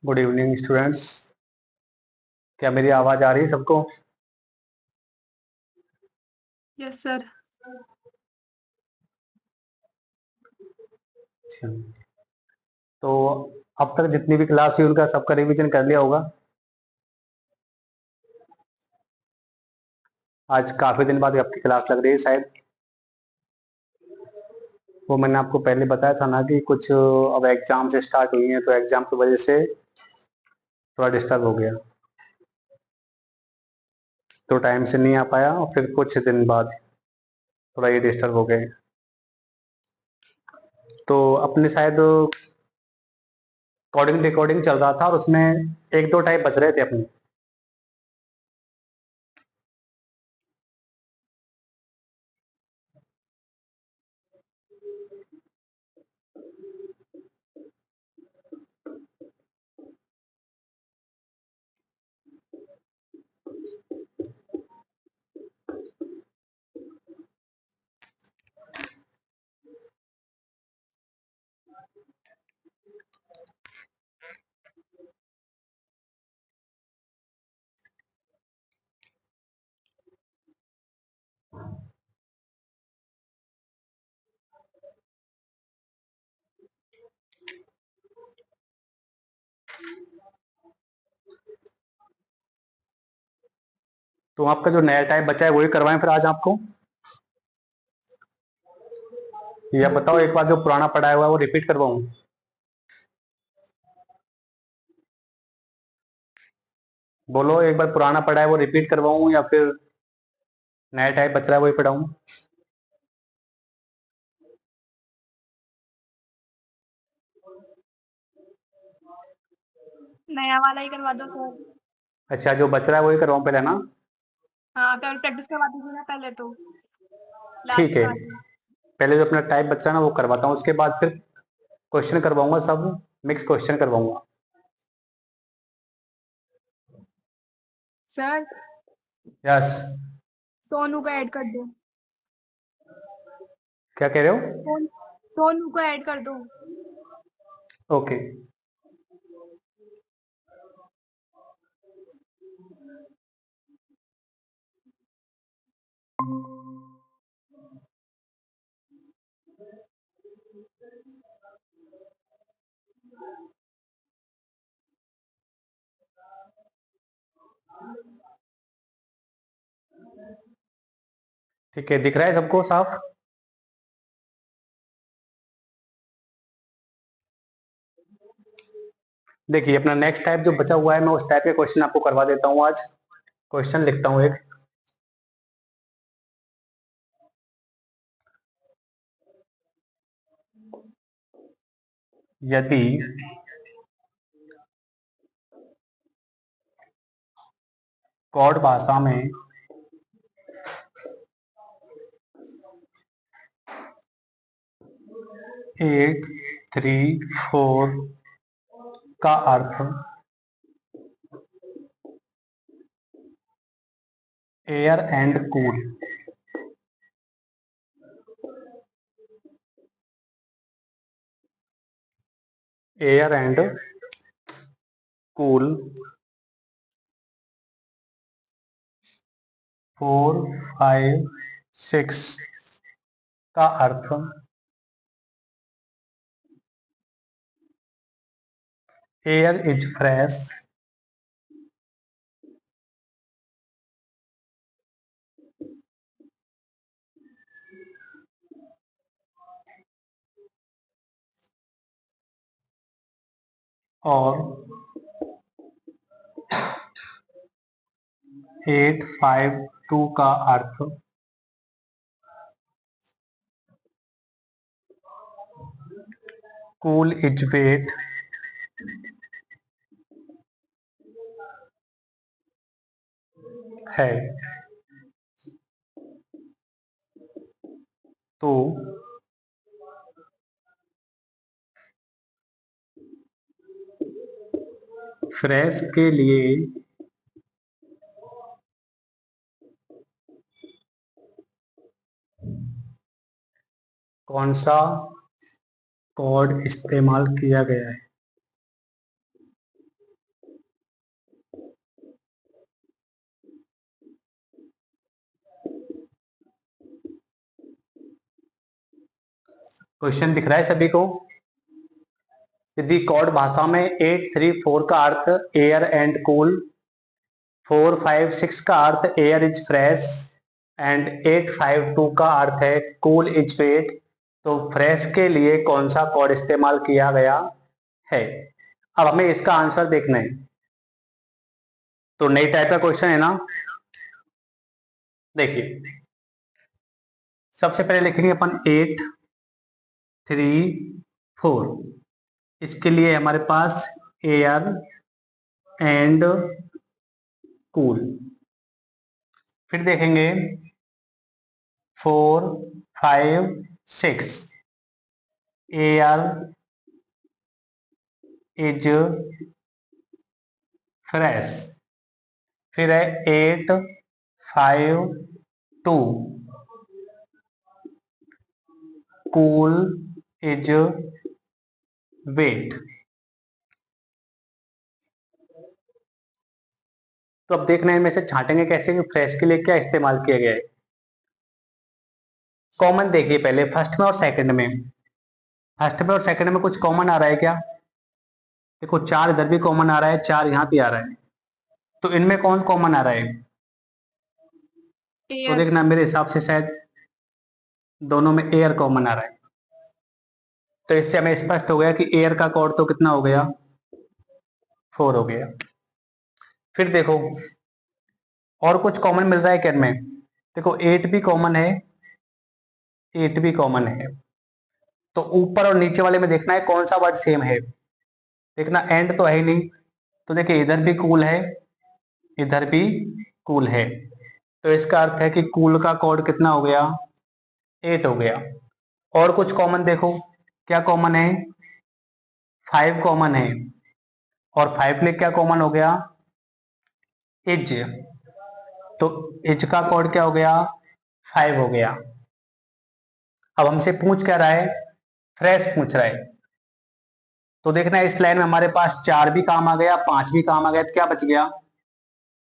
Good evening students. क्या मेरी आवाज आ रही है सबको? Yes sir. अच्छा, तो अब तक जितनी भी क्लास हुई उनका सबका रिवीजन कर लिया होगा। आज काफी दिन बाद आपकी क्लास लग रही है शायद। वो मैंने आपको पहले बताया था ना कि कुछ अब एग्जाम से स्टार्ट हुई है, तो एग्जाम की वजह से थोड़ा डिस्टर्ब हो गया, तो टाइम से नहीं आ पाया और फिर कुछ दिन बाद थोड़ा ये डिस्टर्ब हो गए। तो अपने शायद कोडिंग रिकॉर्डिंग चल रहा था और उसमें एक दो टाइप बच रहे थे अपने। तो आपका जो नया टाइप बचा है वही करवाएं फिर आज आपको, या बताओ एक बार जो पुराना पढ़ाया हुआ है वो रिपीट करवाऊं? बोलो, एक बार पुराना पढ़ा है वो रिपीट करवाऊं या फिर नया टाइप बच रहा है वही पढ़ाऊं? नया वाला ही करवा दो सर। अच्छा, जो बच रहा है वही करवाऊं पहले ना? हाँ पहले प्रैक्टिस करवा दीजिए ना पहले तो, लास्ट ठीक है, वाली। पहले जो अपना टाइप बच रहा है ना वो करवाता हूँ, उसके बाद फिर क्वेश्चन करवाऊंगा, सब मिक्स क्वेश्चन करवाऊंगा। Sir yes. सोनू को ऐड कर दो। क्या कह रहे हो? सोनू को ऐड कर दो। ओके। ठीक है, दिख रहा है सबको साफ? देखिए, अपना नेक्स्ट टाइप जो बचा हुआ है मैं उस टाइप के क्वेश्चन आपको करवा देता हूँ आज। क्वेश्चन लिखता हूँ एक। यदि कॉड भाषा में एट थ्री फोर का earth air and cool, air and cool 4 5 6 का अर्थ एयर इज फ्रेश, और 8 5 2 का अर्थ कूल इज वेट है, तो फ्रेश के लिए कौन सा कोड इस्तेमाल किया गया है? क्वेश्चन दिख रहा है सभी को? यदि कोड भाषा में 834 का अर्थ एयर एंड कूल, 456 का earth air is fresh and 852 का अर्थ है कूल इज वेट, तो फ्रेश के लिए कौन सा कोड इस्तेमाल किया गया है? अब हमें इसका आंसर देखना है। तो नई टाइप का क्वेश्चन है ना, देखिए सबसे पहले लिखेंगे अपन 834, इसके लिए हमारे पास एयर एंड कूल। फिर देखेंगे 456 एयर इज फ्रेश। फिर है 852 कूल इज वेट। तो अब देखना है इनमें से छांटेंगे कैसे कि फ्रेश के लिए क्या इस्तेमाल किया गया है। कॉमन देखिए पहले फर्स्ट में और सेकंड में। फर्स्ट में और सेकंड में कुछ कॉमन आ रहा है क्या? देखो 4 इधर भी कॉमन आ रहा है, 4 यहाँ भी आ रहा है, तो इनमें कौन कॉमन आ रहा है? तो एयर। देखना मेरे हिसाब से शायद दोनों में एयर कॉमन आ रहा है, तो इससे हमें स्पष्ट हो गया कि एयर का कोड तो कितना हो गया, 4 हो गया। फिर देखो और कुछ कॉमन मिल रहा है क्या इनमें? देखो 8 भी कॉमन है, 8 भी कॉमन है, तो ऊपर और नीचे वाले में देखना है कौन सा वर्ड सेम है। देखना एंड तो है ही नहीं, तो देखिए इधर भी कूल है, इधर भी कूल है, तो इसका अर्थ है कि कूल का कोड कितना हो गया, 8 हो गया। और कुछ कॉमन देखो, क्या कॉमन है? 5 कॉमन है, और 5 लिए क्या कॉमन हो गया, इज, तो इज का कोड क्या हो गया, 5 हो गया। अब हमसे पूछ क्या रहा है, फ्रेश पूछ रहा है, तो देखना इस लाइन में हमारे पास 4 भी काम आ गया, 5 भी काम आ गया, तो क्या बच गया,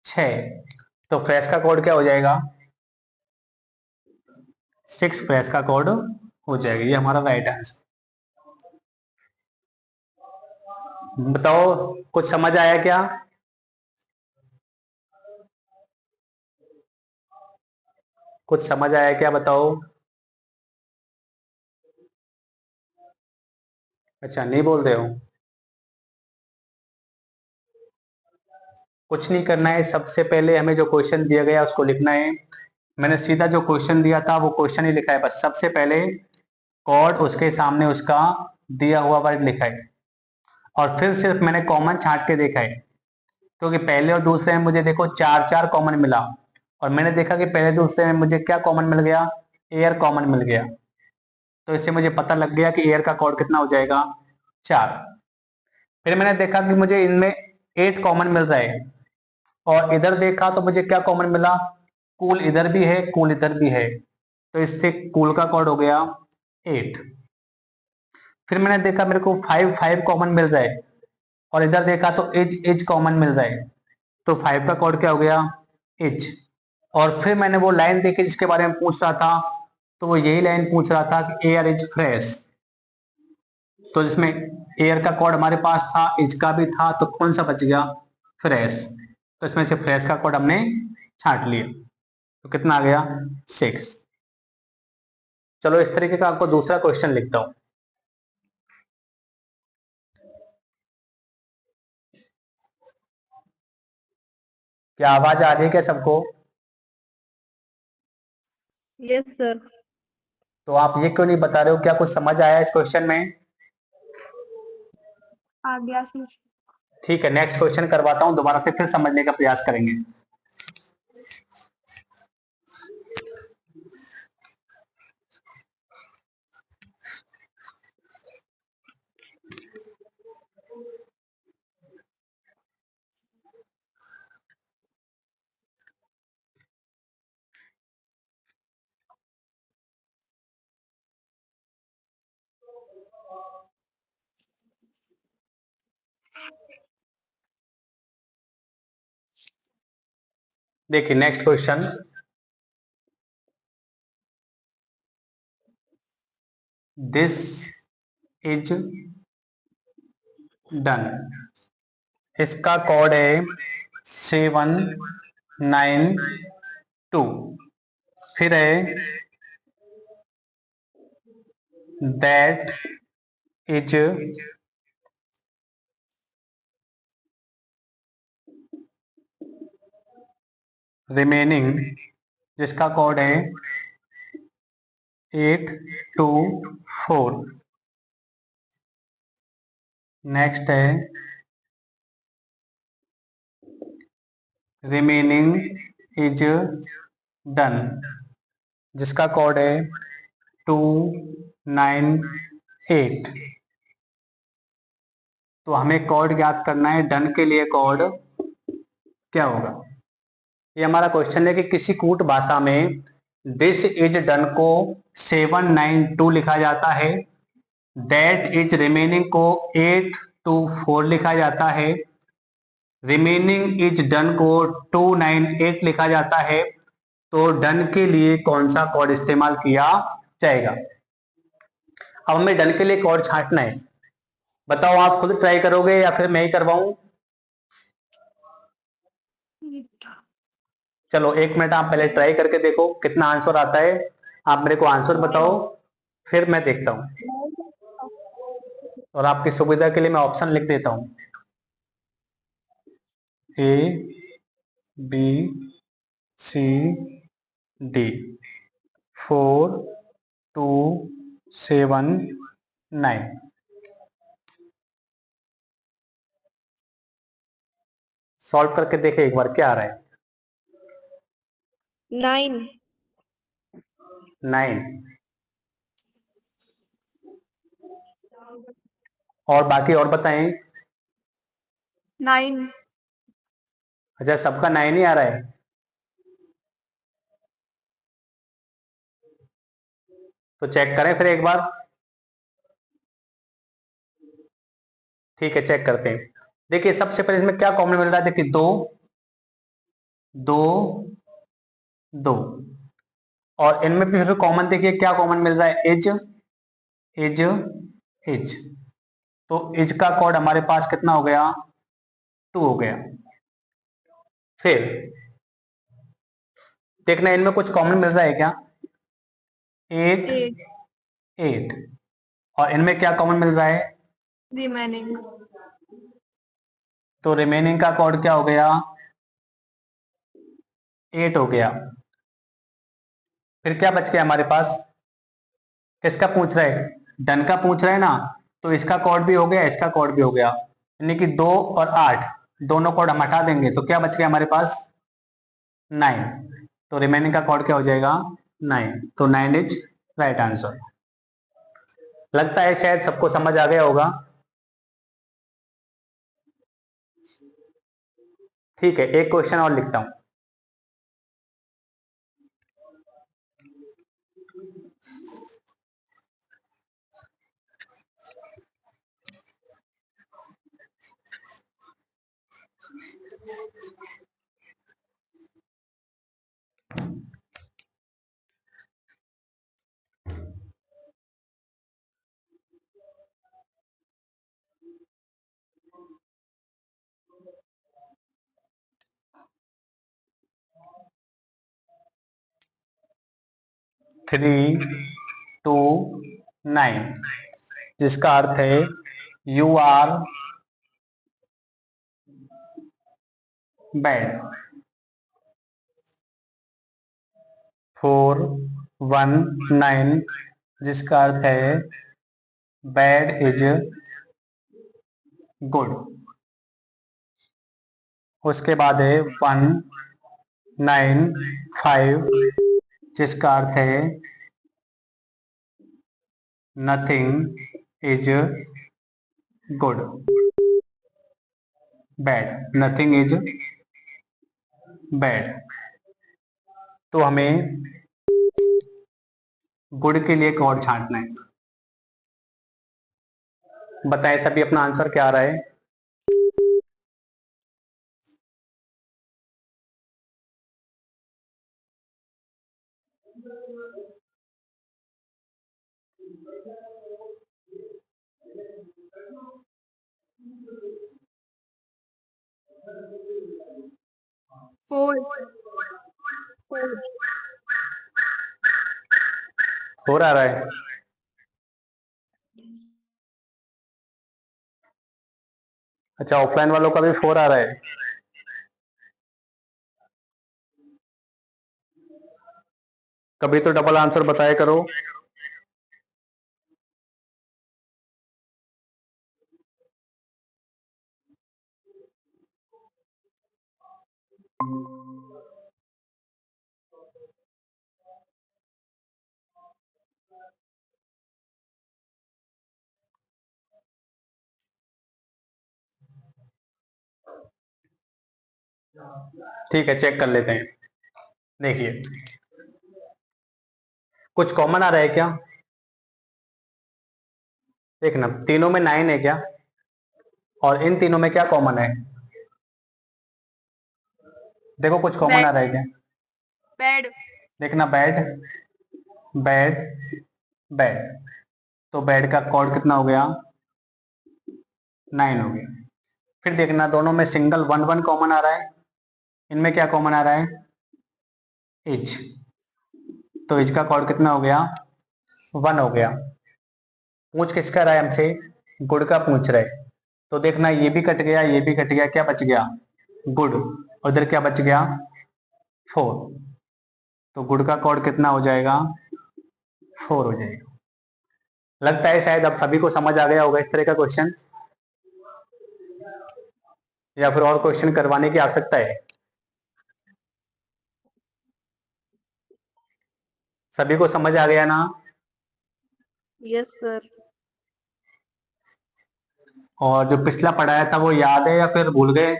6। तो फ्रेश का कोड क्या हो जाएगा, 6 फ्रेश का कोड हो जाएगा। ये हमारा राइट आंसर। बताओ कुछ समझ आया क्या? कुछ समझ आया क्या बताओ? अच्छा नहीं बोल रहे हो? कुछ नहीं करना है, सबसे पहले हमें जो क्वेश्चन दिया गया उसको लिखना है। मैंने सीधा जो क्वेश्चन दिया था वो क्वेश्चन ही लिखा है, बस सबसे पहले कोड उसके सामने उसका दिया हुआ वर्ड लिखा है, और फिर सिर्फ मैंने कॉमन छांट के देखा है, क्योंकि पहले और दूसरे में मुझे देखो 4 कॉमन मिला, और मैंने देखा कि पहले दूसरे में मुझे क्या कॉमन मिल गया, एयर कॉमन मिल गया, तो इससे मुझे पता लग गया कि एयर का कोड कितना हो जाएगा, 4। फिर मैंने देखा कि मुझे इनमें 8 कॉमन मिल रहा है, और इधर देखा तो मुझे क्या कॉमन मिला, कूल इधर भी है, कूल इधर भी है, तो इससे कूल का कोड हो गया 8। फिर मैंने देखा मेरे को 5 कॉमन मिल रहा है, और इधर देखा तो इज कॉमन मिल रहा है, तो 5 का कोड क्या हो गया, इज। और फिर मैंने वो लाइन देखी जिसके बारे में पूछ रहा था, तो वो यही लाइन पूछ रहा था कि एयर इज फ्रेश, तो जिसमें एयर का कोड हमारे पास था, इज का भी था, तो कौन सा बच गया, फ्रेश। तो इसमें से फ्रेश का कोड हमने छांट लिया, तो कितना आ गया, 6। चलो इस तरीके का आपको दूसरा क्वेश्चन लिखता हूं। क्या आवाज आ रही है क्या सबको? Yes sir. तो आप ये क्यों नहीं बता रहे हो, क्या कुछ समझ आया इस क्वेश्चन में? आ गया सी। ठीक है, नेक्स्ट क्वेश्चन करवाता हूं, दोबारा से फिर समझने का प्रयास करेंगे। देखिए next question, this is done, इसका कोड है 792, फिर है दैट इज रिमेनिंग, जिसका कोड है 824, नेक्स्ट है रिमेनिंग इज डन, जिसका कोड है 298। तो हमें कोड ज्ञात करना है, डन के लिए कोड क्या होगा। ये हमारा क्वेश्चन है कि किसी कूट भाषा में दिस इज डन को 792 लिखा जाता है, दैट इज रिमेनिंग को 824 लिखा जाता है, रिमेनिंग इज डन को 298 लिखा जाता है। तो डन के लिए कौन सा कोड इस्तेमाल किया जाएगा। अब हमें डन के लिए कोड छांटना है, बताओ आप खुद ट्राई करोगे या फिर मैं ही करवाऊं। चलो 1 मिनट आप पहले ट्राई करके देखो कितना आंसर आता है, आप मेरे को आंसर बताओ, फिर मैं देखता हूं। और आपकी सुविधा के लिए मैं ऑप्शन लिख देता हूं, A B C D, 4 2 7 9। Solve करके देखे एक बार क्या आ रहा है। 9। 9। और बाकी और बताएं। 9। अच्छा सबका 9 ही आ रहा है, तो चेक करें फिर एक बार। ठीक है चेक करते हैं। देखिए सबसे पहले इसमें क्या कॉमन मिल रहा है, देखिए 2 2 2, और इनमें भी फिर कॉमन देखिए क्या कॉमन मिल रहा है, इज इज इज। तो इज का कोड हमारे पास कितना हो गया, 2 हो गया। फिर देखना इनमें कुछ कॉमन मिल रहा है क्या, 8 8 8, और इनमें क्या कॉमन मिल रहा है, रिमेनिंग। तो रिमेनिंग का कोड क्या हो गया, 8 हो गया। फिर क्या बच गया हमारे पास, किसका पूछ रहा है, डन का पूछ रहा है ना, तो इसका कोड भी हो गया, इसका कोड भी हो गया, यानी कि 2 और 8 दोनों कोड हम हटा देंगे तो क्या बच गया हमारे पास, 9। तो रिमेनिंग का कोड क्या हो जाएगा, 9। तो 9 इज राइट आंसर। लगता है शायद सबको समझ आ गया होगा। ठीक है एक क्वेश्चन और लिखता हूं। थ्री 2 9, जिसका अर्थ है यू आर बैड। 4 1 9, जिसका अर्थ है बैड इज गुड। उसके बाद है 195, जिसका अर्थ है nothing is good. Bad, nothing is bad. तो हमें गुड के लिए एक और छांटना है। बताएं सभी अपना आंसर क्या आ रहा है। फोर फोर हो रहा है। अच्छा, ऑफलाइन वालों का भी 4 आ रहा है। कभी तो डबल आंसर बताया करो। ठीक है, चेक कर लेते हैं। देखिए, कुछ कॉमन आ रहा है क्या? देखना, तीनों में 9 है क्या, और इन तीनों में क्या कॉमन है? देखो, कुछ कॉमन आ रहा है क्या? बेड देखना, बैड बैड बैड। तो बेड का कॉर्ड कितना हो गया? 9 हो गया। फिर देखना, दोनों में सिंगल 1 1 कॉमन आ रहा है। इनमें क्या कॉमन आ रहा है? एच। तो एच का कॉर्ड कितना हो गया? 1 हो गया। पूछ किसका रहा है हमसे? गुड का पूछ रहे। तो देखना, ये भी कट गया, ये भी कट गया, क्या बच गया? गुड। उधर क्या बच गया? 4। तो गुड का कॉर्ड कितना हो जाएगा? 4 हो जाएगा। लगता है शायद अब सभी को समझ आ गया होगा इस तरह का क्वेश्चन, या फिर और क्वेश्चन करवाने की आवश्यकता है? सभी को समझ आ गया ना? Yes sir. और जो पिछला पढ़ाया था वो याद है या फिर भूल गए?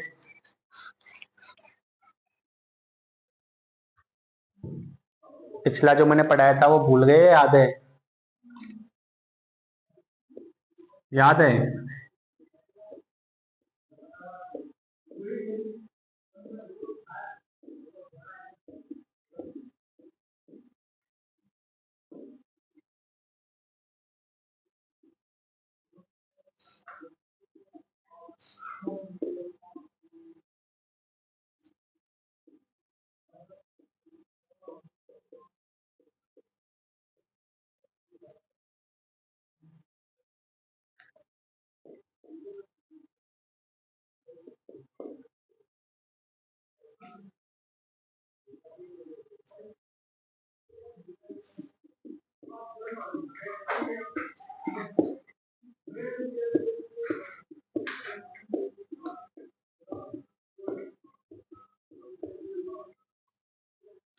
पिछला जो मैंने पढ़ाया था वो भूल गए या याद है? याद है?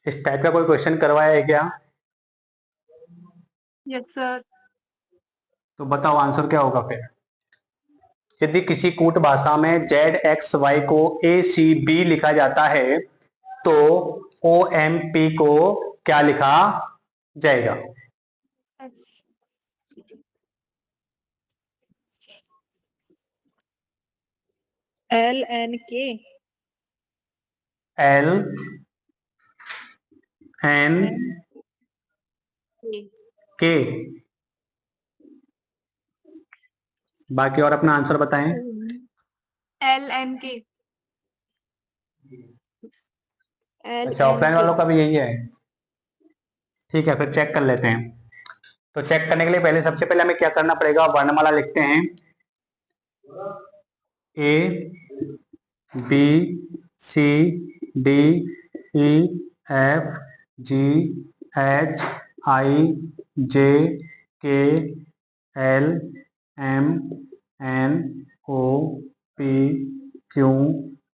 इस टाइप का कोई क्वेश्चन करवाया है क्या? Yes sir. तो बताओ आंसर क्या होगा फिर। यदि किसी कूट भाषा में ZXY को ACB लिखा जाता है तो OMP को क्या लिखा जाएगा? S LNK। LNK। बाकी और अपना आंसर बताएं। LNK। अच्छा, ऑफलाइन वालों का भी यही है। ठीक है, फिर चेक कर लेते हैं। तो चेक करने के लिए पहले, सबसे पहले हमें क्या करना पड़ेगा? वर्णमाला लिखते हैं। ABCDEFGHIJKLMNOP O P Q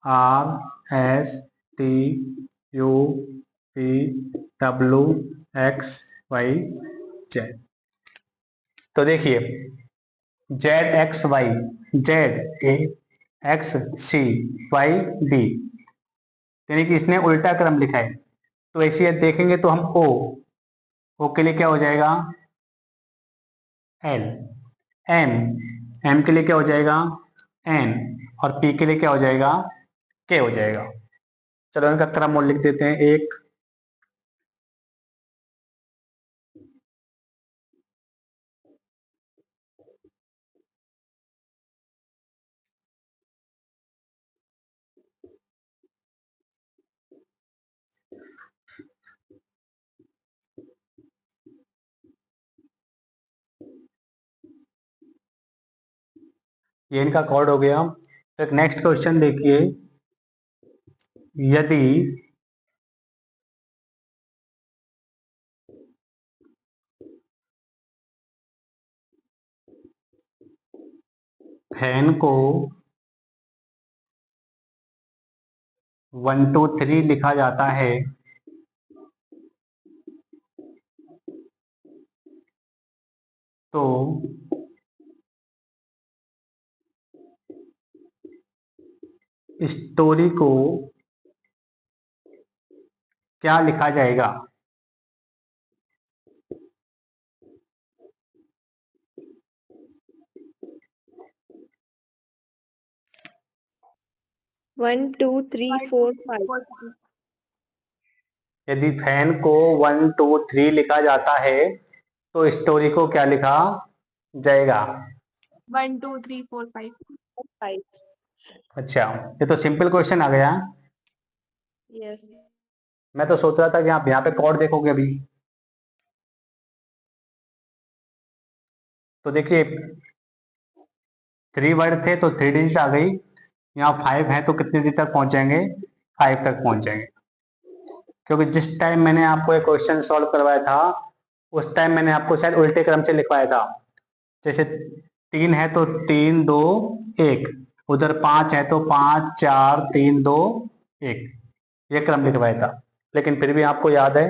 R S T U V W X Y Z। तो देखिए Z X Y, Z A X C Y D, यानी कि इसने उल्टा क्रम लिखा है। तो ऐसे देखेंगे तो हम ओ के लिए क्या हो जाएगा एल, एम, एम के लिए क्या हो जाएगा एन, और पी के लिए क्या हो जाएगा के हो जाएगा। चलो इनका क्रम और लिख देते हैं। एक, ये इनका कॉर्ड हो गया। तो एक नेक्स्ट क्वेश्चन देखिए, यदि फैन को 1 2 3 लिखा जाता है तो स्टोरी को क्या लिखा जाएगा। 1 2 3 4 5 यदि फैन को 1 2 3 लिखा जाता है तो स्टोरी को क्या लिखा जाएगा। 1 2 3 4 5। 5 अच्छा, ये तो सिंपल क्वेश्चन आ गया। यस मैं तो सोच रहा था कि आप यहाँ पे कॉर्ड देखोगे अभी। तो देखिए 3 वर्ड थे तो 3 डिजिट आ गई, यहाँ 5 है तो कितने डिजिट तक पहुंच जाएंगे 5 तक पहुंच जाएंगे। क्योंकि जिस टाइम मैंने आपको एक क्वेश्चन सॉल्व करवाया था उस टाइम मैंने आपको शायद उल्टे क्रम से लिखवाया था। जैसे 3 है तो 3 2 1, उधर 5 है तो 5 4 3 2 1, ये क्रम लिखवाया था। लेकिन फिर भी आपको याद है।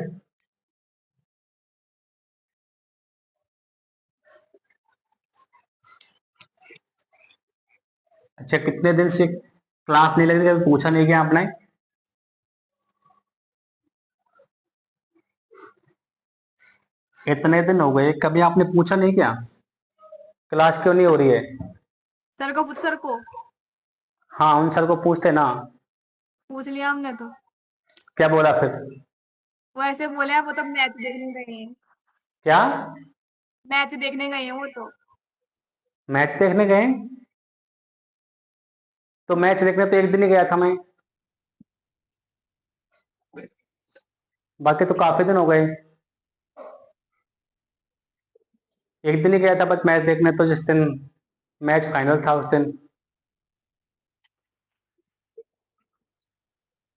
अच्छा, कितने दिन से क्लास नहीं लग रही, पूछा नहीं क्या आपने। इतने दिन हो गए, कभी आपने पूछा नहीं क्या क्लास क्यों नहीं हो रही है। सर को पूछ, सर को हाँ, उन सर को पूछते ना। पूछ लिया हमने तो। क्या बोला फिर। वो ऐसे बोले आप, वो तो मैच देखने गए हैं। क्या मैच देखने गए हैं वो तो। मैच देखने गए। तो मैच देखने तो एक दिन ही गया था मैं, बाकी तो काफी दिन हो गए। एक दिन ही गया था बस मैच देखने, तो जिस दिन मैच फाइनल था उस दिन,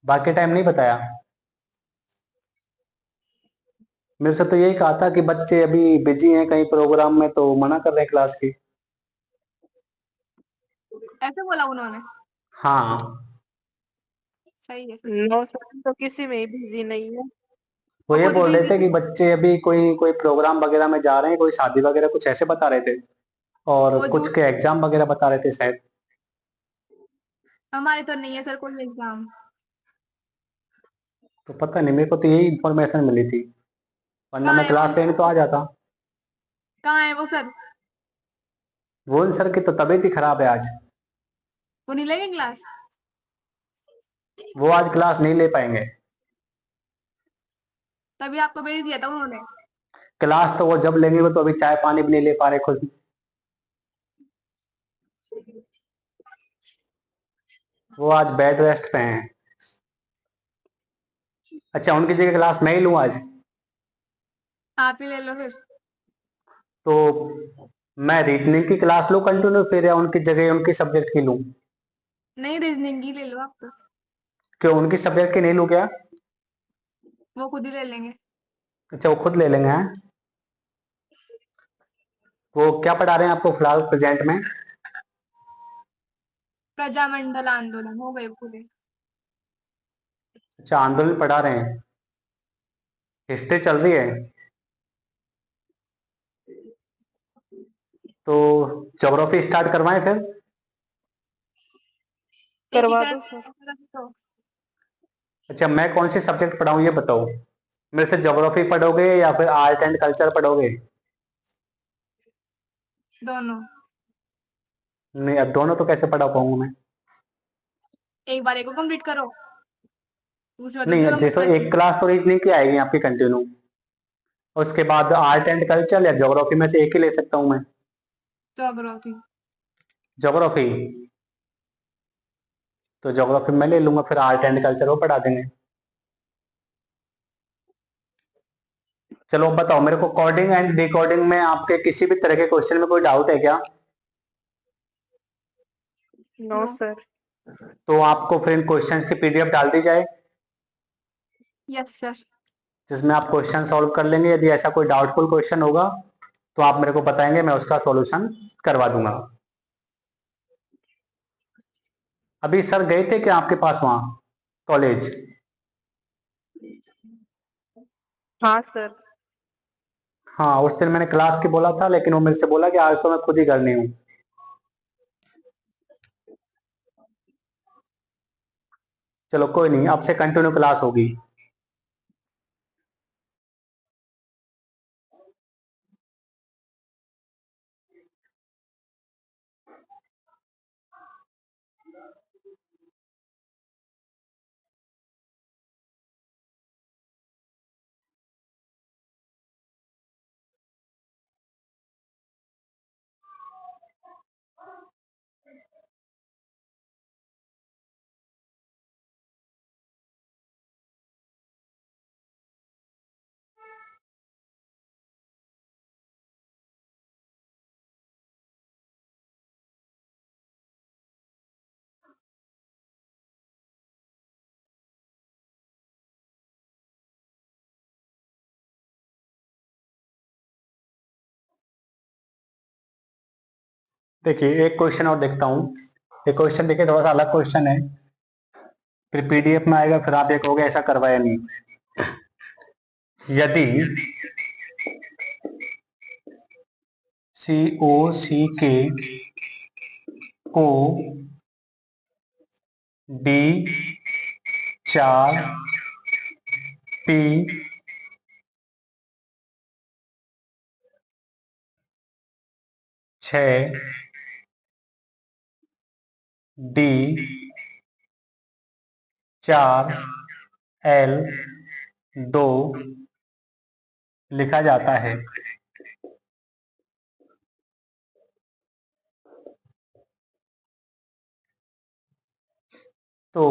बाकी टाइम नहीं बताया। मेरे से तो यही कहा था कि बच्चे अभी बिजी हैं कहीं प्रोग्राम में तो मना कर रहे हैं क्लास की। ऐसे बोला उन्होंने। हाँ, सही है। नो सर तो किसी में बिजी नहीं है। वो वो ये खुद बोल रहे बिजी थे कि है। बच्चे अभी कोई कोई प्रोग्राम वगैरह में जा रहे हैं, कोई शादी वगैरह कुछ ऐसे बता रहे थे, और वो कुछ झूठ। के एग्जाम वगैरह बता रहे थे शायद। हमारे तो नहीं है सर कोई एग्जाम। तो पता नहीं, मेरे को तो यही इन्फॉर्मेशन मिली थी, वरना कहाँ मैं है वो? क्लास लेने तो आ जाता। कहाँ है वो सर? वो सर की तो तबीयत ही खराब है आज, वो नहीं लेंगे क्लास? वो आज क्लास नहीं ले पाएंगे। तभी आपको भेज दिया था उन्होंने। क्लास तो वो जब लेंगे, वो तो अभी चाय पानी भी नहीं ले पा रहे खुद। वो आज बेड रेस्ट पे हैं। अच्छा, उनकी जगह क्लास मैं ही लूँ आज। आप ही ले लो फिर। तो मैं रीजनिंग की क्लास लूँ कंटिन्यू फिर, या उनकी जगह उनकी सब्जेक्ट की लूँ। नहीं, रीजनिंग की ले लो आप तो। क्यों, उनकी सब्जेक्ट की नहीं लूँ क्या। वो खुद ही ले लेंगे। अच्छा, वो खुद ले लेंगे हैं। वो क्या पढ़ा रहे हैं आपको फिलहाल प्रेजेंट में। प्रजामंडल आंदोलन हो गए पूरे। अच्छा, आंदोलन पढ़ा रहे हैं, हिस्ट्री चल रही है। तो ज्योग्राफी स्टार्ट करवाएं फिर। करवा एकीकरण दो सर। तो अच्छा, मैं कौन सी सब्जेक्ट पढ़ाऊं ये बताओ। मेरे से ज्योग्राफी पढ़ोगे या फिर आर्ट एंड कल्चर पढ़ोगे? दोनों। नहीं, अब दोनों तो कैसे पढ़ा पाऊंगा मैं। एक बार एक को कंप्लीट करो, दूसरा नहीं, दूसरा कंप्लीट जैसे कर। एक क्लास तो रीजनिंग की आएगी आपकी कंटिन्यू, उसके बाद आर्ट एंड कल्चर या ज्योग्राफी में से एक ही ले सकता हूँ मैं। ज्योग्राफी। ज्योग्राफी, तो ज्योग्राफी मैं ले लूंगा, फिर आर्ट एंड कल्चर वो पढ़ा देंगे। चलो अब बताओ मेरे को, कोडिंग एंड डिकोडिंग में आपके किसी भी तरह के क्वेश्चन में कोई डाउट है क्या? No no. सर। तो आपको फिर इन क्वेश्चंस की पीडीएफ डाल दी जाए, यस सर। जिसमें आप क्वेश्चन सॉल्व कर लेंगे। यदि ऐसा कोई डाउटफुल क्वेश्चन होगा तो आप मेरे को बताएंगे, मैं उसका सॉल्यूशन करवा दूंगा। अभी सर गए थे क्या आपके पास वहां कॉलेज? हाँ सर। हाँ, उस दिन मैंने क्लास की बोला था, लेकिन वो मेरे से बोला कि आज तो मैं खुद ही करनी हूँ। चलो कोई नहीं, अब से कंटिन्यू क्लास होगी। देखिए एक क्वेश्चन और देखता हूँ। एक क्वेश्चन देखिए, थोड़ा सा अलग क्वेश्चन है, फिर पीडीएफ में आएगा, फिर आप ये कहोगे ऐसा करवाया नहीं। यदि COCK को D4 लिखा जाता है, तो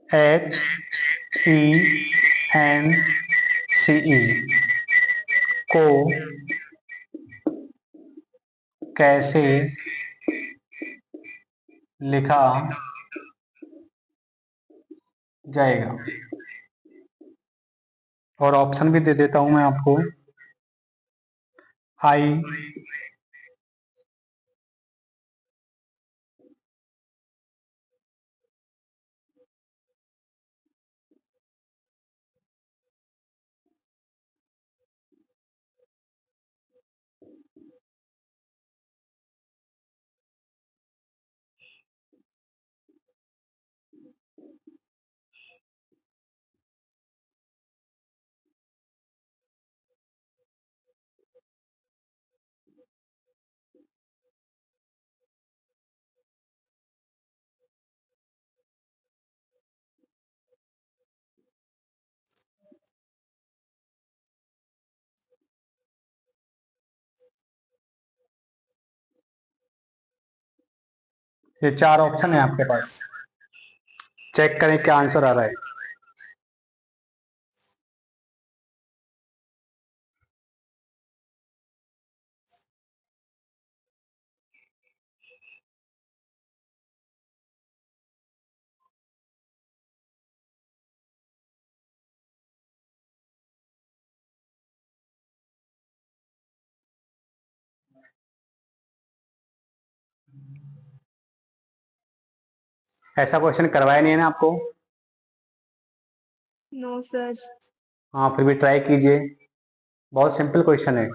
HENCE को कैसे लिखा जाएगा? और ऑप्शन भी दे देता हूं मैं आपको। आई ये 4 ऑप्शन है आपके पास, चेक करें क्या आंसर आ रहा है। ऐसा क्वेश्चन करवाया नहीं है ना आपको? No sir. हाँ, फिर भी ट्राई कीजिए, बहुत सिंपल क्वेश्चन है।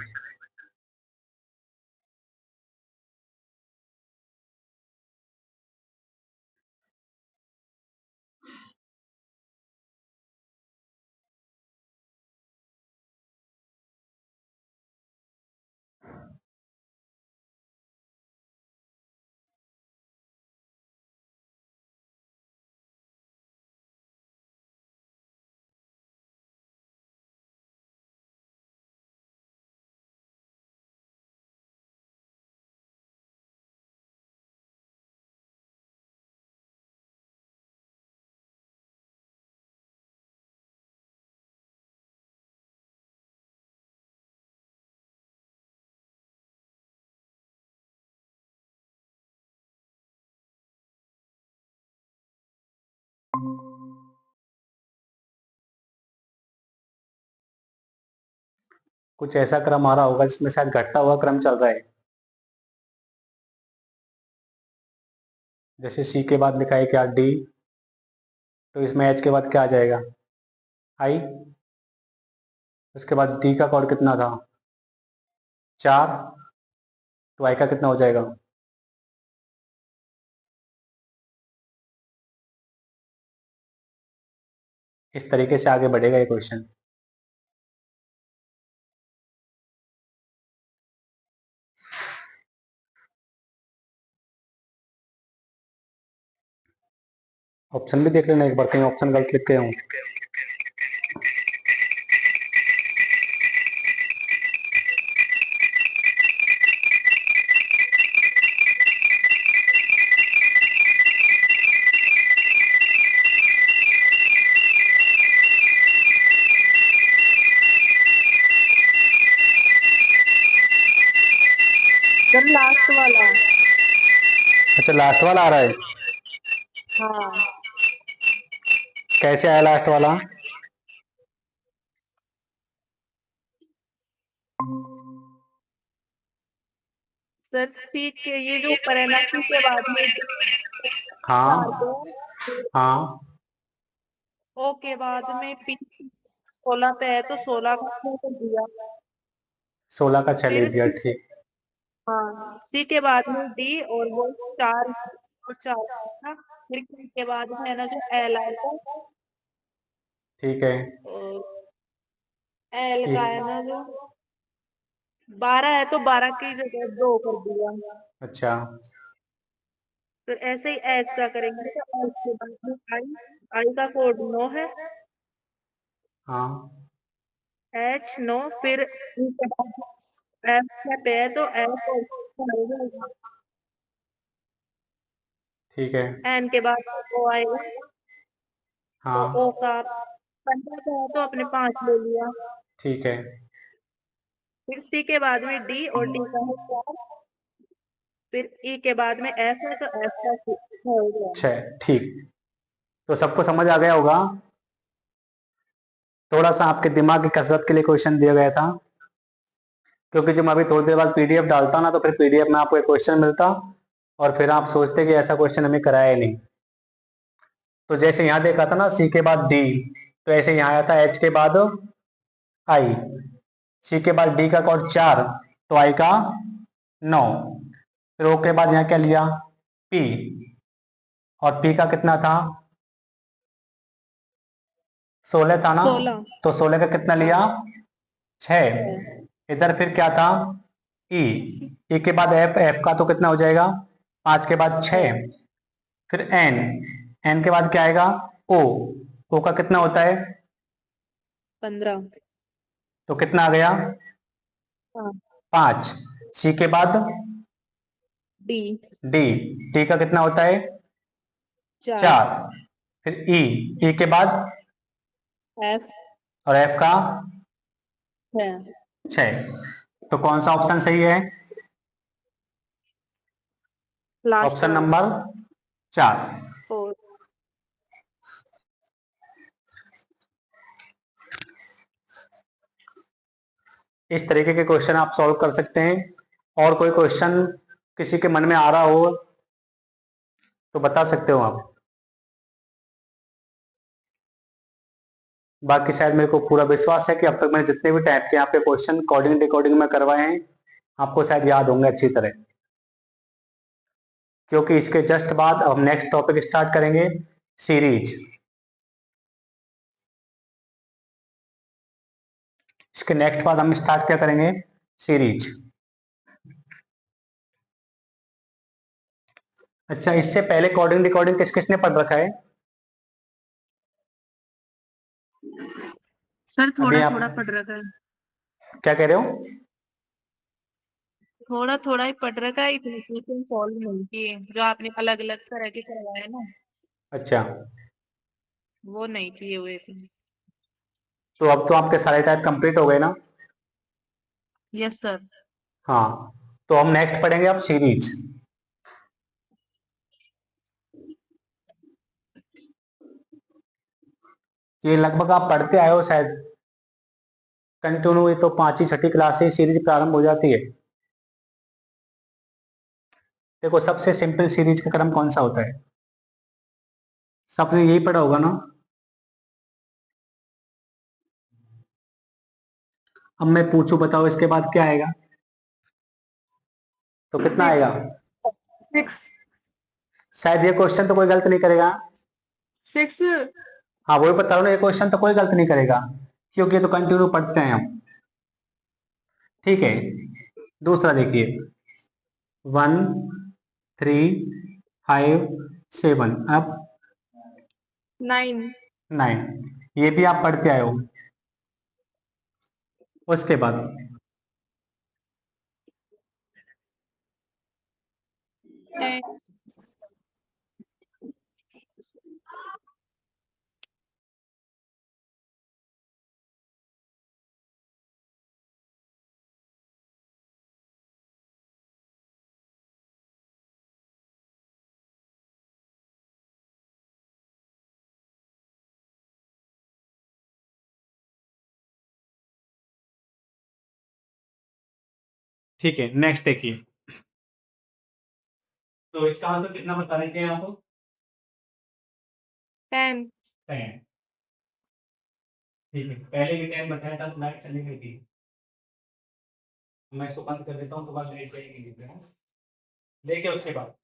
कुछ ऐसा क्रम आ रहा होगा जिसमें शायद घटता हुआ क्रम चल रहा है। जैसे सी के बाद लिखा है क्या, डी, तो इसमें एच के बाद क्या आ जाएगा, आई। उसके बाद डी का कोड कितना था, 4, तो आई का कितना हो जाएगा। इस तरीके से आगे बढ़ेगा ये क्वेश्चन। ऑप्शन भी देख लेना एक बार, कहीं ऑप्शन गलत लिख के हूँ। सर लास्ट वाला। अच्छा, लास्ट वाला आ रहा है। हाँ कैसे आया लास्ट वाला? सर, सी के ये जो ऊपर है ना, सी के बाद में चार हाँ। पे, हाँ, ओ के बाद में पी 16 पे है तो 16 का छह कर दिया। 16 का 6 ले फिर दिया, सी, ठीक। हाँ सी के बाद में डी और वो चार और चार ना, फिर के बाद में है ना जो एल आएगा, ठीक है। और एल का है ठीक। ना जो 12 है तो 12 की जगह 2 कर दिया। अच्छा। फिर ऐसे ही एच का करेंगे तो एच के बाद में आई, आई का कोड 9 है, हाँ, एच 9, फिर ई के बाद एफ पे है तो एफ और हो जाएगा। ठीक है। एन के बाद ओ आएगा, तो हाँ, ओ का 15 पे है तो अपने 5 ले लिया। ठीक है। फिर सी के बाद में डी और डी का है 4, फिर ई के बाद में एफ है तो एफ का 6 हो गया। 6, ठीक। तो सबको समझ आ गया होगा। थोड़ा सा आपके दिमाग की कसरत के लिए क्वेश्चन दिया गया था, क्योंकि जब मैं अभी थोड़ी देर बाद पीडीएफ डालता ना, तो फिर पीडीएफ में आपको एक क्वेश्चन मिलता और फिर आप सोचते कि ऐसा क्वेश्चन हमें कराया ही नहीं। तो जैसे यहाँ देखा था ना, सी के बाद डी, तो ऐसे यहाँ आया था एच के बाद आई, सी के बाद डी का कोड 4, तो आई का 9, फिर ओ के बाद यहाँ क्या लिया, पी, और पी का कितना था, 16 था ना, 16। तो 16 का कितना लिया, हाँ 6। इधर फिर क्या था, ई, ई के बाद एफ, एफ का तो कितना हो जाएगा, 5 के बाद 6, 6 फिर एन, एन के बाद क्या आएगा, ओ, ओ का कितना होता है, 15। तो कितना आ गया, हाँ 5। सी के बाद डी डी, डी का कितना होता है, 4, 4। फिर ई, ई के बाद एफ और एफ का 6, 6। तो कौन सा ऑप्शन सही है, लास्ट ऑप्शन वाला नंबर 4। 4। इस तरीके के क्वेश्चन आप सॉल्व कर सकते हैं। और कोई क्वेश्चन किसी के मन में आ रहा हो तो बता सकते हो आप। बाकी शायद मेरे को पूरा विश्वास है कि अब तक मैंने जितने भी टाइप के यहाँ पे क्वेश्चन कोडिंग डिकोडिंग में करवाए हैं आपको शायद याद होंगे अच्छी तरह, क्योंकि इसके जस्ट बाद अब नेक्स्ट टॉपिक स्टार्ट करेंगे, सीरीज। इसके नेक्स्ट बाद हम स्टार्ट क्या करेंगे, सीरीज। अच्छा, इससे पहले कोडिंग डिकोडिंग किस किसने पढ़ रखा है? सर अभी थोड़ा आप थोड़ा पढ़ रखा है, क्या कह रहे हो? थोड़ा थोड़ा ही पढ़ रखा है, इतनी क्वेश्चन सॉल्व नहीं किए जो आपने अलग अलग तरह के करवाए ना, अच्छा, वो नहीं किए हुए थे। तो अब तो आपके सारे टाइप कंप्लीट हो गए ना? Yes sir. हाँ, तो हम नेक्स्ट पढ़ेंगे अब सीरीज। ये लगभग आप पढ़ते आए हो शायद कंटिन्यू, हुई तो 5वीं 6वीं क्लास से सीरीज प्रारंभ हो जाती है। देखो, सबसे सिंपल सीरीज का क्रम कौन सा होता है? सबने यही पढ़ा होगा ना। अब मैं पूछूं, बताओ इसके बाद क्या आएगा, तो कितना सिक्स आएगा? सिक्स शायद ये क्वेश्चन तो कोई गलत नहीं करेगा। सिक्स हाँ, वही बता रहा हूँ ना, ये क्वेश्चन तो कोई गलत नहीं करेगा, क्योंकि ये तो कंटिन्यू पढ़ते हैं हम। ठीक है, दूसरा देखिए, 1 3 5 7, अब 9 9, ये भी आप पढ़ते आए हो। उसके बाद 10 ठीक है, नेक्स्ट देखिए, तो इसका आंसर कितना बता रहे थे आप? 10 10। ठीक है, पहले भी 10 बताया था तो लाइट चली गई थी। मैं इसको बंद कर देता हूँ तो बाद लाइट चली गई थी। देखिए, उसके बाद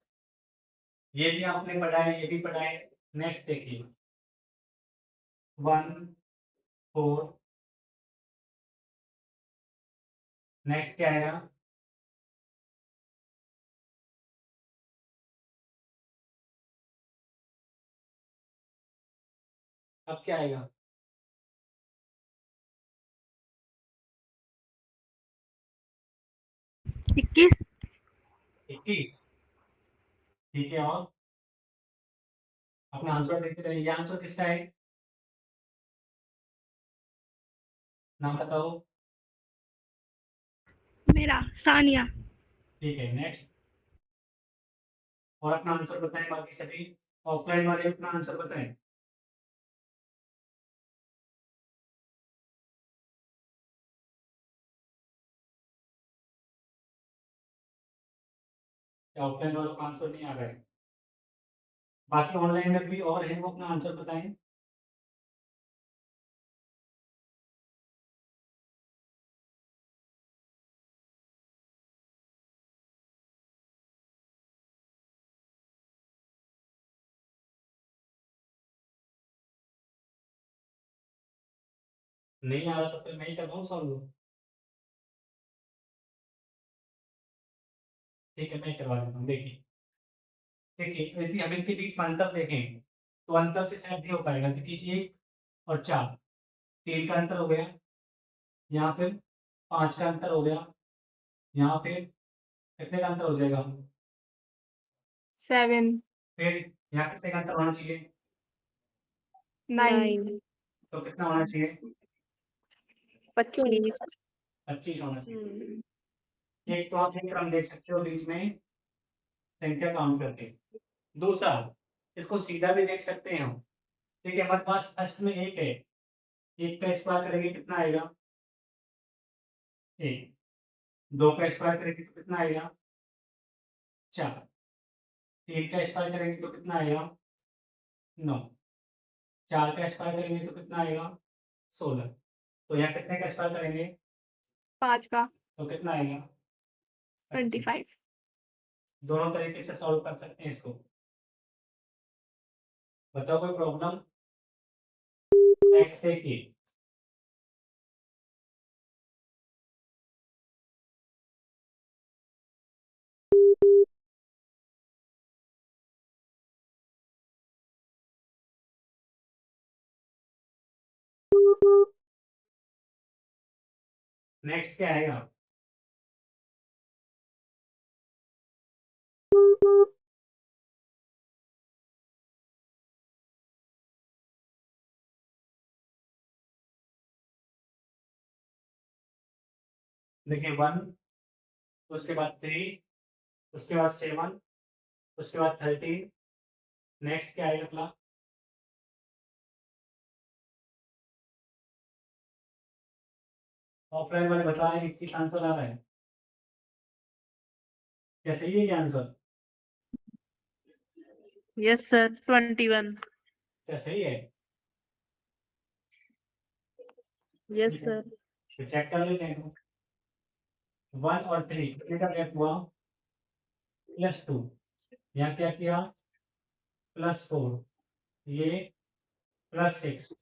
ये भी आपने पढ़ा है, ये भी पढ़ा है। नेक्स्ट देखिए, 1 4, नेक्स्ट क्या आएगा? अब क्या आएगा? 21। 21। ठीक है, और अपना आंसर देखते रहिए, ये आंसर किसका है? नाम बताओ। मेरा सानिया। ठीक है, नेक्स्ट। और अपना आंसर बताएं बाकी सभी, ऑफलाइन वाले अपना आंसर बताएं। ऑफलाइन वालों का आंसर नहीं आ रहा है। बाकी ऑनलाइन में भी और हैं, वो अपना आंसर बताएं। नहीं आ रहा तो फिर मैं ही करवाऊँ सॉल्व? ठीक है, मैं करवा देता हूँ। देखिए, देखिए, यदि हम इनके बीच में अंतर देखें तो अंतर से शायद नहीं हो पाएगा, क्योंकि 1 और 4, 3 का अंतर हो गया, यहाँ पे 5 का अंतर हो गया, यहाँ पे कितने का अंतर हो जाएगा? 7 फिर यहाँ कितने का अंतर होना चाहिए? 9 9। तो कितना होना चाहिए? 25। 25 होना चाहिए। एक तो आप ये क्रम देख सकते हो बीच में संख्या काउंट करके। दूसरा, इसको सीधा भी देख सकते हैं हम। ठीक है, हमारे पास फर्स्ट में 1 है, 1 का स्क्वायर करेंगे कितना आएगा? 1। 2 का स्क्वायर करेंगे तो कितना आएगा? 4। 3 का स्क्वायर करेंगे तो कितना आएगा 9, 4 का स्क्वायर करेंगे तो कितना आएगा 16। तो यहाँ कितने का स्क्वायर करेंगे 5 का तो कितना आएगा 25। 25। दोनों तरीके से सॉल्व कर सकते हैं इसको। बताओ कोई प्रॉब्लम। नेक्स्ट देखिए, नेक्स्ट क्या आएगा देखिए 1, उसके बाद 3, उसके बाद 7, उसके बाद 13। नेक्स्ट क्या आएगा अगला ऑफलाइन वाले बता रहे हैं कि आंसर आ रहा है। क्या सही है ये आंसर? Yes sir 21। क्या सही है? यस ठीक है, सर। तो चेक कर लेते हैं। 1 और 3 कितने का गैप हुआ +2। यहाँ क्या किया +4, ये +6।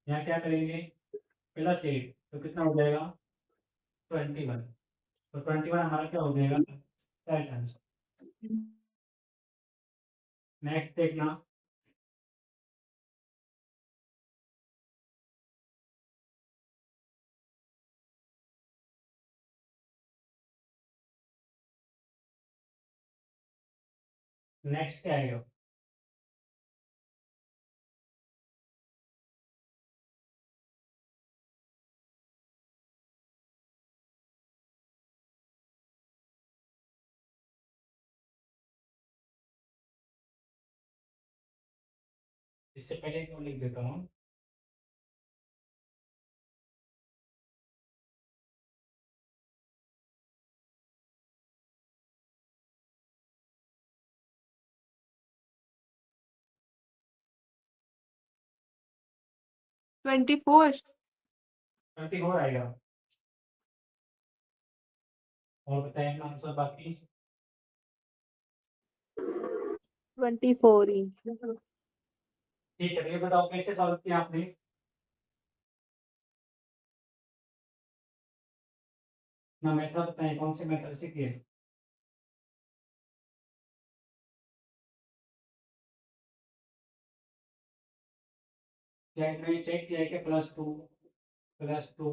यहाँ क्या करेंगे +8, तो कितना हो जाएगा 21। तो 21 हमारा क्या हो जाएगा राइट आंसर। नेक्स्ट देखना, नेक्स्ट क्या आएगा इससे पहले क्यों लिख देता हूँ। ट्वेंटी फोर 24 आएगा। और बताएं आंसर बाकी। 24 ही। ठीक है, तो ये बताओ कैसे सॉल्व किया आपने। ना मेथड बताएं कौन से मेथड से किए। क्या मैंने चेक किया है कि +2 +2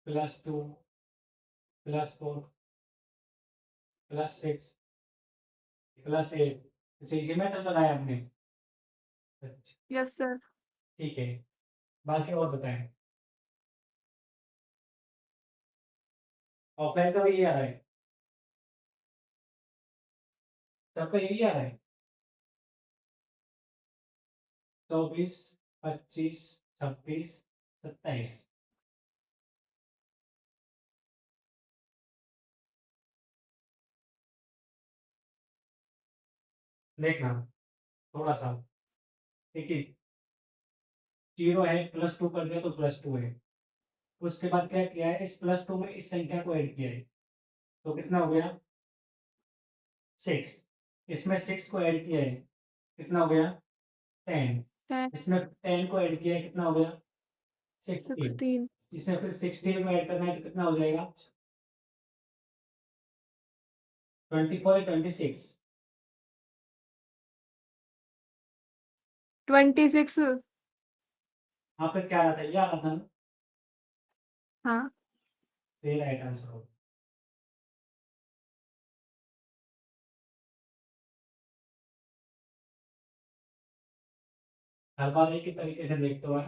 +2 +4 +6 +8। अच्छा ये मेथड बताया आपने। अच्छा, यस सर। ठीक है, बाकी और बताएं। ऑफलाइन का भी ये आ रहा है, सबका यही आ रहा है। 24 25 26 27। देखना थोड़ा सा, ठीक है, 0 है +2 कर दिया तो +2 है। उसके बाद क्या किया है इस +2 में इस संख्या को ऐड किया है, तो कितना हो गया 6। इसमें 6 को ऐड किया है, कितना हो गया 10। 10 इसमें 10 को ऐड किया है, कितना हो गया 16। 16 इसमें फिर 16 को ऐड करना है तो कितना हो जाएगा 24 या 26। 26। यहाँ पे क्या आ रहा था ये आ रहा था ना, हाँ तो ये राइट आंसर हो। हर बार एक ही तरीके से देखते हुए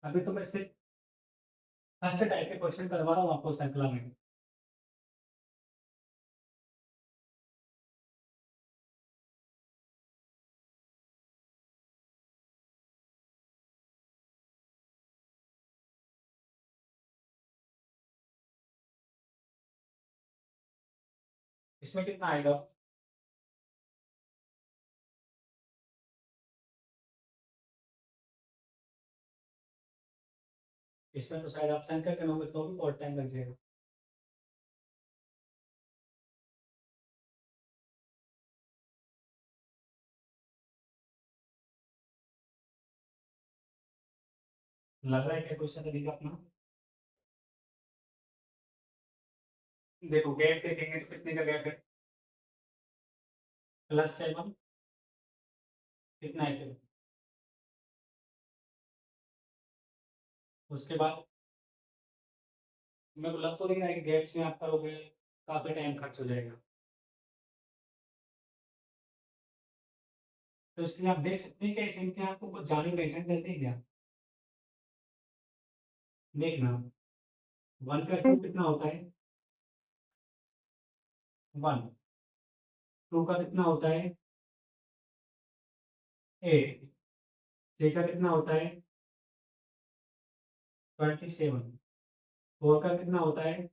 अभी तो मैं सिर्फ फर्स्ट टाइप के क्वेश्चन करवा रहा हूँ आपको श्रृंखला में। इसमें कितना आएगा? इसमें तो शायद आप संख्या गिनोगे तो भी बहुत टाइम लग जाएगा। लग रहा है क्या क्वेश्चन तरीका अपना? देखो गैप देखेंगे तो कितने का गैप है? +7 कितना है फिर? उसके बाद मेरे को लग तो नहीं रहा है कि गैप्स में आप करोगे काफी टाइम खर्च हो जाएगा। तो इसलिए आप देख सकते हैं कि इस संख्या आपको कुछ जाने में टेंशन करते हैं क्या? देखना 1 का क्यूब कितना होता है? 1। 2 का कितना होता है? 8। 3 का कितना होता है? 27। 4 का कितना होता है?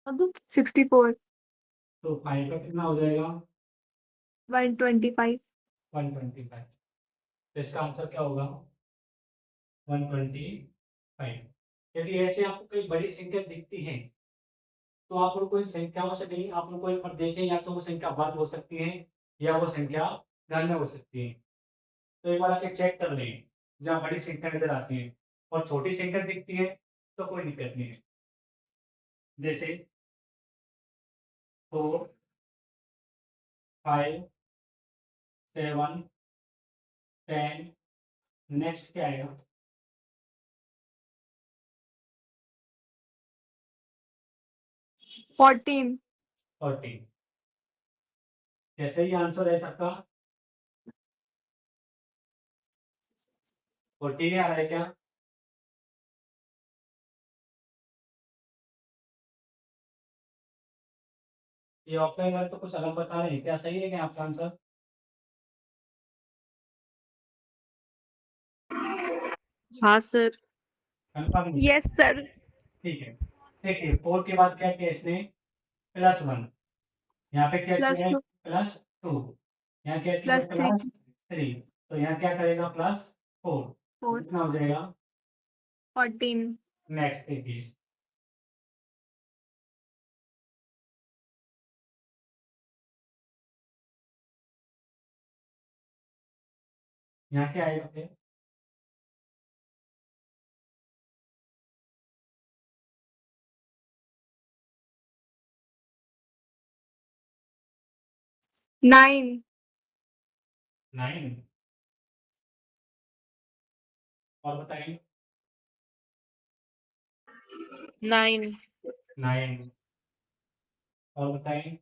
64 तो 5 का कितना हो जाएगा? 125 125। तो इसका आंसर क्या होगा? 125। यदि ऐसे आपको कोई बड़ी संख्या दिखती है तो आप उनको इन संख्याओं से नहीं, आप उनको एक बार देखें, या तो वो संख्या वर्ग हो सकती है या वो संख्या धन हो सकती है। तो एक बार आके चेक कर लें जहाँ बड़ी संख्या नजर आती है और छोटी संख्या दिखती है तो कोई दिक्कत नहीं है। जैसे 4, 5, 7, 10। नेक्स्ट क्या आएगा? 14 14। कैसे ही आंसर है सबका? 14 ही आ रहा है क्या? ये ऑफलाइन वाले तो कुछ अलग बता रहे हैं, क्या सही है क्या आपका आंसर? हाँ सर। कंफर्म? Yes sir. ठीक है। देखिए 4 के बाद क्या किया इसने? +1। यहाँ पे क्या किया है? +2 +2। यहाँ क्या किया है? +3 +3। तो यहाँ क्या करेगा? +4। तो 4 कितना हो जाएगा? 14 नेक्स्ट देखिए। यहाँ क्या आएगा फिर? 9 9। और बताइए। 9। 9। और बताइए।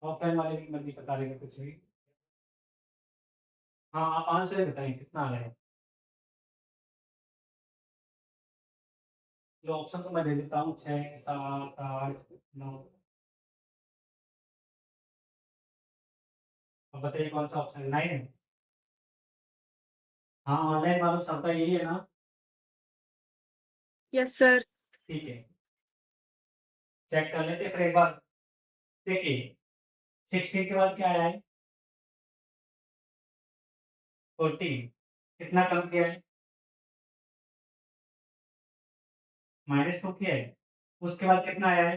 ऑफलाइन वाले की मर्जी बता देंगे कुछ भी। हाँ आप आंसर ही बताइए कितना आ रहा है। ये ऑप्शन तो मैं दे देता हूँ 6, 7, 8, 9। अब बताइए कौन सा ऑप्शन है? 9। हाँ ऑनलाइन वालों सबका यही है ना? यस सर ठीक है। चेक कर लेते हैं फिर एक बार। देखिए 16 के बाद क्या आया है? 14। कितना कम किया है? -2 किया है। उसके बाद कितना आया है?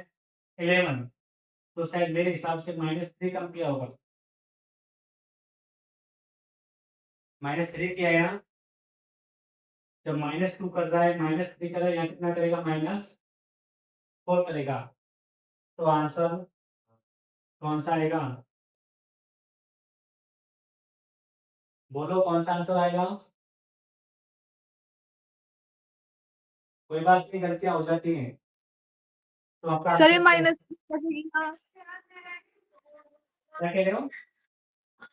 11। तो शायद मेरे हिसाब से -3 कम किया होगा। -3 किया है ना? जब -2 कर रहा है, -3 कर रहा है, यहाँ कितना करेगा? -4 करेगा। तो आंसर कौन सा आएगा? बोलो कौन सा आंसर आएगा? कोई बात नहीं, गलतियां हो जाती हैं। तो आपका सर ये आंसर क्या है? क्या कह रहे हो?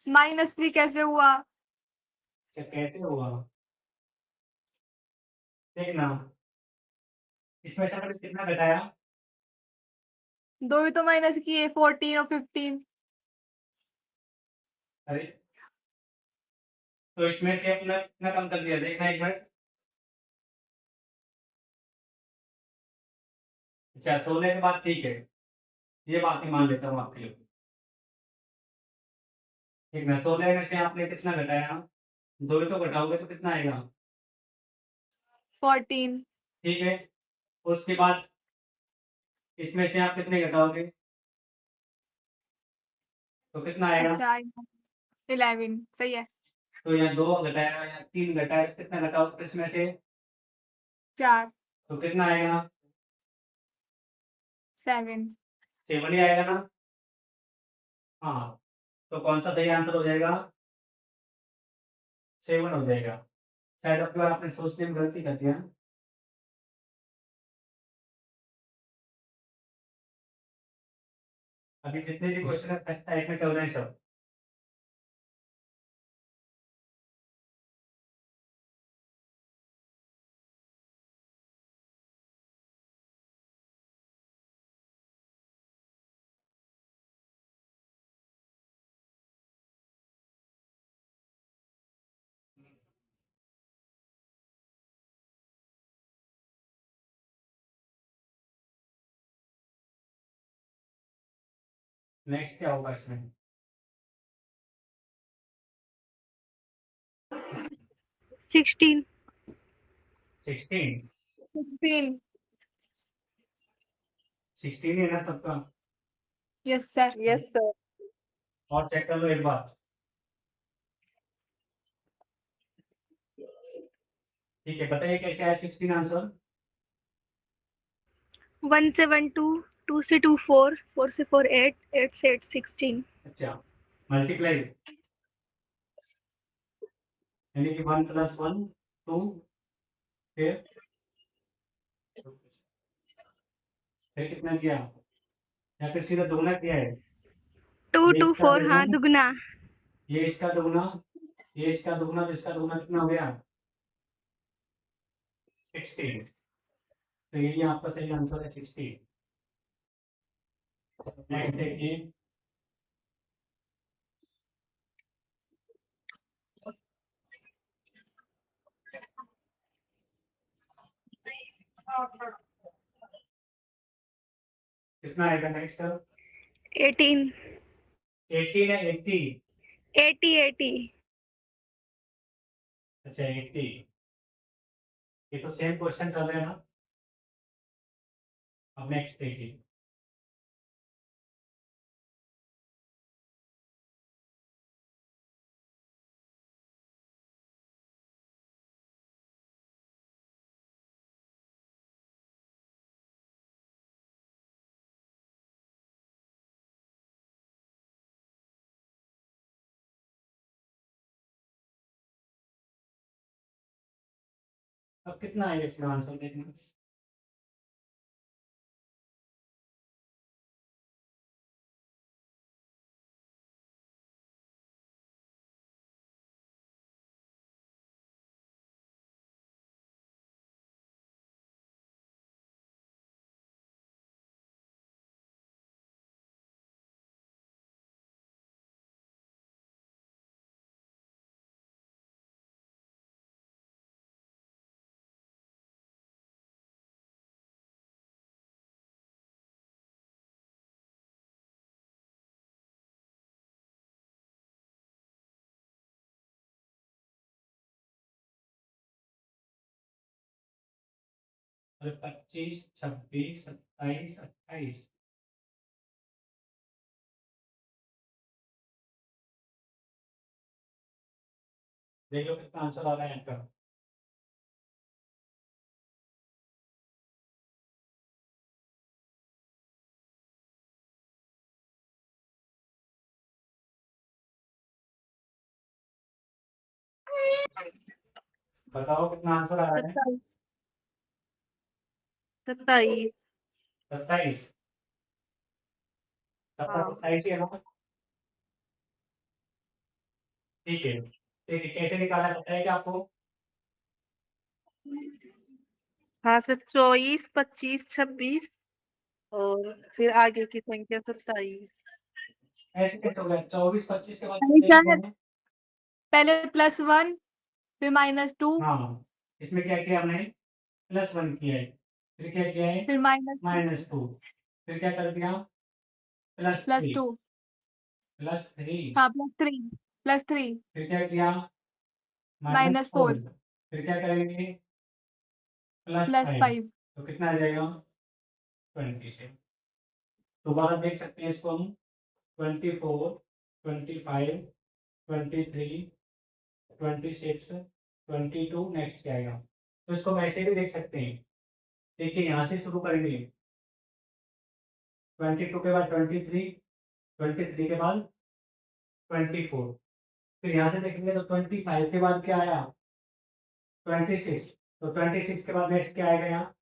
-3 कैसे हुआ? अच्छा कैसे हुआ? देखना इसमें से मैंने कितना घटाया? दो ही तो माइनस किए 14 और 15 अरे तो इसमें से अपना कितना कम कर दिया? देखना एक मिनट। अच्छा 16 के बाद ठीक है, ये बात ही मान लेता हूँ आपके लिए। ठीक है, 16 में से आपने कितना घटाया? 2 ही तो घटाओगे तो कितना आएगा? 14। ठीक है, उसके बाद इसमें से आप कितने घटाओगे? तो कितना आएगा? अच्छा 11 सही है। तो यहाँ 2 घटाया या 3 घटाया, कितना घटाओ इसमें से? 4 तो कितना आएगा? 7 7 ही आएगा ना? हाँ, तो कौन सा सही आंसर हो जाएगा? 7 हो जाएगा। शायद अब की बार आपने सोचने में गलती कर दिया। अभी जितने भी क्वेश्चन टाइप में चल रहे हैं सब। नेक्स्ट क्या होगा इसमें? 16 16 16 16 ही है ना सबका? Yes sir. Yes sir. और चेक कर लो एक बार। ठीक है, बताइए कैसे आया 16 आंसर? 1 से 1 2, 2 से 2 4, 4 से 4 8, 8 से 8 16। अच्छा, मल्टीप्लाई यानी कि 1 + 1 2, फिर कितना किया? या फिर सीधा दुगना किया है? 2 ये 2 इसका 4 दुगना, हाँ दुगना। ये इसका दुगना, ये इसका दुगना, तो इसका दुगना कितना हो गया? 16। तो यही आपका सही आंसर है 16। नेक्स्ट देखिए। कितना आएगा नेक्स्ट? 18 18 है 80? 80 80। अच्छा 80। ये तो सेम क्वेश्चन चल रहे हैं ना? अब नेक्स्ट देखिए। अब कितना आएगा इसका आंसर देखना। अरे 25 26 27 28। देख लो कितना आंसर आ रहा है आपका। बताओ कितना आंसर आ रहा है? 27 27। 27। सबका हाँ 27 ही है ना? ठीक है, ठीक है, कैसे निकाला है पता है क्या आपको? हाँ सर 24 25 26 और फिर आगे की संख्या 27। ऐसे कैसे हो गया? 24 25 के बाद नहीं कितने सर, लिखे हैं? पहले +1 फिर -2। हाँ, इसमें क्या किया हमने? +1 किया है। फिर क्या किया है, फिर -2, फिर क्या कर दिया, प्लस +3, 2 +3, हाँ +3 फिर क्या किया, -4 -4, फिर क्या करेंगे, +5 +5, तो कितना आ जाएगा, 27। दोबारा देख सकते हैं इसको हम, 24, 25, 23, 26, 22, नेक्स्ट क्या आएगा। तो इसको हम ऐसे भी देख सकते हैं। देखिए यहाँ से शुरू करेंगे, 22 के बाद 23, 23 के बाद 24, फिर यहाँ से देखेंगे तो 25 के बाद क्या आया, 26, तो 26 के बाद नेक्स्ट क्या आएगा यहाँ,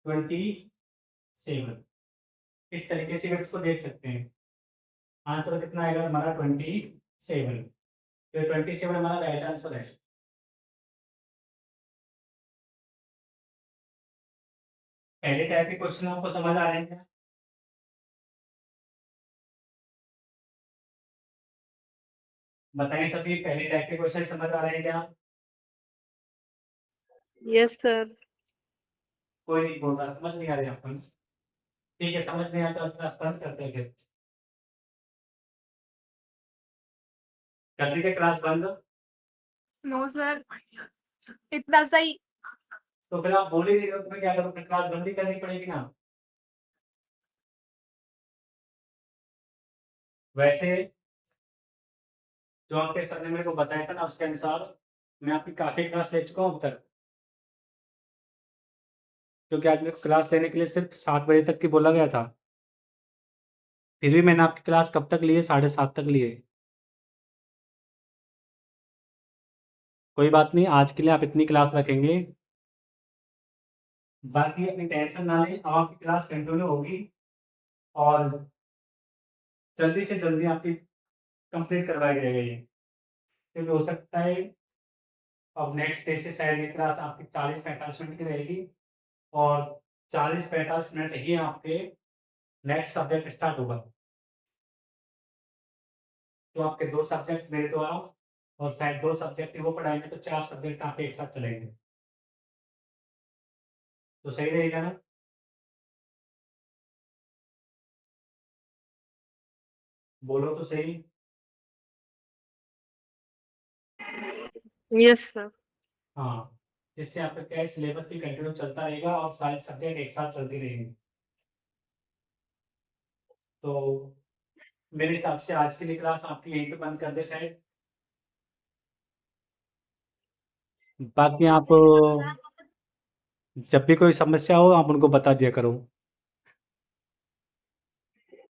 27। इस तरीके से आप इसको देख सकते हैं। आंसर कितना आएगा हमारा, 27। तो 27 हमारा राइट आंसर है। पहले टाइप के क्वेश्चन आपको समझ आ रहे हैं क्या? बताएं सभी, पहले टाइप के क्वेश्चन समझ आ रहे हैं क्या? Yes sir. कोई नहीं बोल रहा, समझ नहीं आ रही आपको? ठीक है, समझ नहीं आता तो क्लास बंद करते हैं फिर। कर दी क्या क्लास बंद? नो सर इतना सही तो फिर आप बोल ही नहीं रहे हो तो मैं क्या करूँ, फिर क्लास बंद ही करनी पड़ेगी ना। वैसे जो आपके सर ने मेरे को बताया था ना, उसके अनुसार मैं आपकी काफी क्लास ले चुका हूँ अब तक, क्योंकि आज मेरे को क्लास लेने के लिए सिर्फ 7 बजे तक की बोला गया था। फिर भी मैंने आपकी क्लास कब तक ली है, 7:30 तक ली है। कोई बात नहीं, आज के लिए आप इतनी क्लास रखेंगे, बाकी अपनी टेंशन ना लें, अब आपकी क्लास कंटिन्यू होगी और जल्दी से जल्दी आपकी कंप्लीट करवाई जाएगी ये, क्योंकि हो सकता है अब नेक्स्ट डे से शायद ये क्लास आपकी 40-45 मिनट की रहेगी और 40-45 मिनट ही आपके नेक्स्ट सब्जेक्ट स्टार्ट होगा। तो आपके 2 सब्जेक्ट मेरे द्वारा और शायद 2 सब्जेक्ट वो पढ़ाएंगे, तो 4 सब्जेक्ट आपके एक साथ चलेंगे। तो सही रहेगा ना? बोलो तो सही। Yes sir. हाँ, जिससे आपका क्या है, सिलेबस भी कंटिन्यू चलता रहेगा और सारे सब्जेक्ट एक साथ चलती रहेंगे। तो मेरे हिसाब से आज के लिए क्लास आपकी यहीं पे बंद कर दे शायद। बाकी आप जब भी कोई समस्या हो आप उनको बता दिया करो।